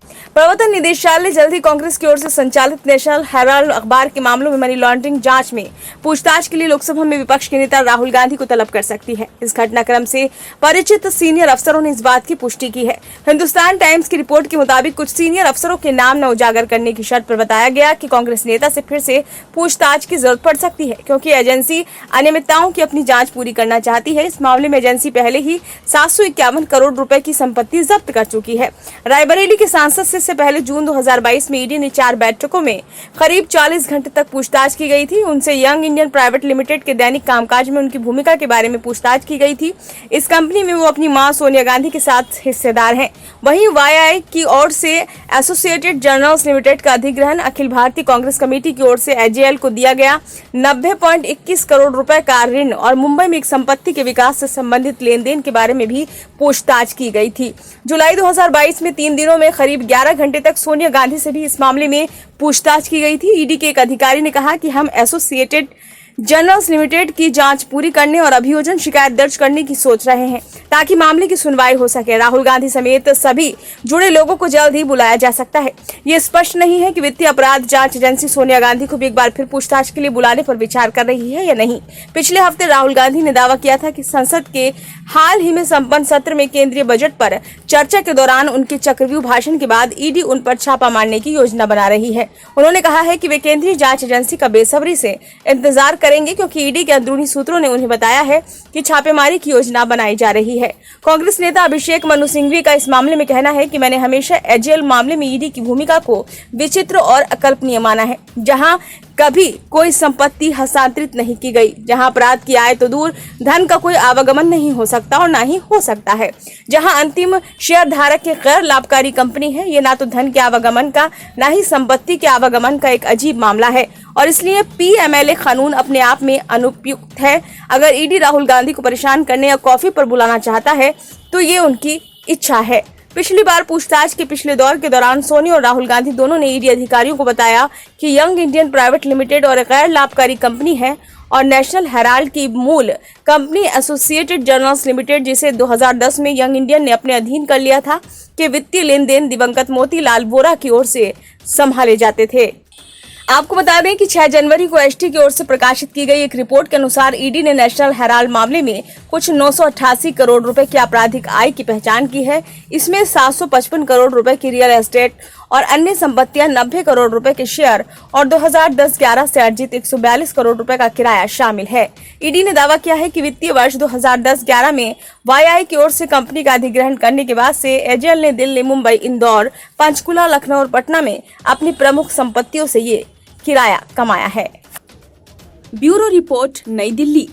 प्रवर्तन निदेशालय जल्द ही कांग्रेस की ओर से संचालित नेशनल हेराल्ड अखबार के मामलों में मनी लॉन्ड्रिंग जांच में पूछताछ के लिए लोकसभा में विपक्ष के नेता राहुल गांधी को तलब कर सकती है। इस घटनाक्रम से परिचित सीनियर अफसरों ने इस बात की पुष्टि की है। हिंदुस्तान टाइम्स की रिपोर्ट के मुताबिक कुछ सीनियर अफसरों के नाम न उजागर करने की शर्त पर बताया गया कि कांग्रेस नेता से फिर से पूछताछ की जरूरत पड़ सकती है, क्योंकि एजेंसी अनियमितताओं की अपनी जाँच पूरी करना चाहती है। इस मामले में एजेंसी पहले ही 751 करोड़ रुपए की संपत्ति जब्त कर चुकी है। रायबरेली के सांसद से पहले जून 2022 में ईडी ने 4 बैठकों में करीब 40 घंटे तक पूछताछ की गई थी। उनसे यंग इंडियन प्राइवेट लिमिटेड के दैनिक कामकाज में उनकी भूमिका के बारे में पूछताछ की गई थी। इस कंपनी में वो अपनी मां सोनिया गांधी के साथ हिस्सेदार हैं। वहीं वाईआई की ओर से एसोसिएटेड जर्नल्स लिमिटेड का अधिग्रहण अखिल भारतीय कांग्रेस कमेटी की ओर से एजेएल को दिया गया 90.21 करोड़ रुपए का ऋण और मुंबई में एक संपत्ति के विकास से संबंधित लेन देन के बारे में भी पूछताछ की गई थी। जुलाई 2022 में 3 दिनों में करीब 11 घंटे तक सोनिया गांधी से भी इस मामले में पूछताछ की गई थी। ईडी के एक अधिकारी ने कहा कि हम एसोसिएटेड जर्नल्स लिमिटेड की जांच पूरी करने और अभियोजन शिकायत दर्ज करने की सोच रहे हैं, ताकि मामले की सुनवाई हो सके। राहुल गांधी समेत सभी जुड़े लोगों को जल्द ही बुलाया जा सकता है। ये स्पष्ट नहीं है कि वित्तीय अपराध जांच एजेंसी सोनिया गांधी को भी एक बार फिर पूछताछ के लिए बुलाने पर विचार कर रही है या नहीं। पिछले हफ्ते राहुल गांधी ने दावा किया था कि संसद के हाल ही में संपन्न सत्र में केंद्रीय बजट पर चर्चा के दौरान उनके चक्रव्यूह भाषण के बाद ईडी उन पर छापा मारने की योजना बना रही है। उन्होंने कहा है कि वे केंद्रीय जांच एजेंसी का बेसब्री से इंतजार करेंगे, क्योंकि ईडी के अंदरूनी सूत्रों ने उन्हें बताया है कि छापेमारी की योजना बनाई जा रही है। कांग्रेस नेता अभिषेक मनु सिंघवी का इस मामले में कहना है कि मैंने हमेशा एजेएल मामले में ईडी की भूमिका को विचित्र और अकल्पनीय माना है, जहां कभी कोई संपत्ति हस्तांतरित नहीं की गई, जहां अपराध की आय तो दूर, धन का कोई आवागमन नहीं हो सकता और ना ही हो सकता है, जहां अंतिम शेयर धारक की गैर लाभकारी कंपनी है। ये ना तो धन के आवागमन का, ना ही संपत्ति के आवागमन का एक अजीब मामला है और इसलिए पीएमएलए कानून अपने आप में अनुपयुक्त है। अगर ईडी राहुल गांधी को परेशान करने या कॉफी पर बुलाना चाहता है तो ये उनकी इच्छा है। पिछली बार पूछताछ के पिछले दौर के दौरान सोनिया और राहुल गांधी दोनों ने ईडी अधिकारियों को बताया कि यंग इंडियन प्राइवेट लिमिटेड और गैर लाभकारी कंपनी है और नेशनल हेराल्ड की मूल कंपनी एसोसिएटेड जर्नल्स लिमिटेड, जिसे 2010 में यंग इंडियन ने अपने अधीन कर लिया था, के वित्तीय लेन देन दिवंगत मोतीलाल वोरा की ओर से संभाले जाते थे। आपको बता दें कि 6 जनवरी को एसटी की ओर से प्रकाशित की गई एक रिपोर्ट के अनुसार ईडी ने नेशनल हेराल्ड मामले में कुछ 988 करोड़ रुपए की आपराधिक आय की पहचान की है। इसमें 755 करोड़ रुपए की रियल एस्टेट और अन्य संपत्तियां, 90 करोड़ रुपए के शेयर और 2010-11 से अर्जित 142 करोड़ रुपए का किराया शामिल है। ईडी ने दावा किया है कि वित्तीय वर्ष 2010-11 में वाईआई की ओर से कंपनी का अधिग्रहण करने के बाद से एजेएल ने दिल्ली, मुंबई, इंदौर, पंचकुला, लखनऊ और पटना में अपनी प्रमुख संपत्तियों से ये किराया कमाया है। ब्यूरो रिपोर्ट, नई दिल्ली।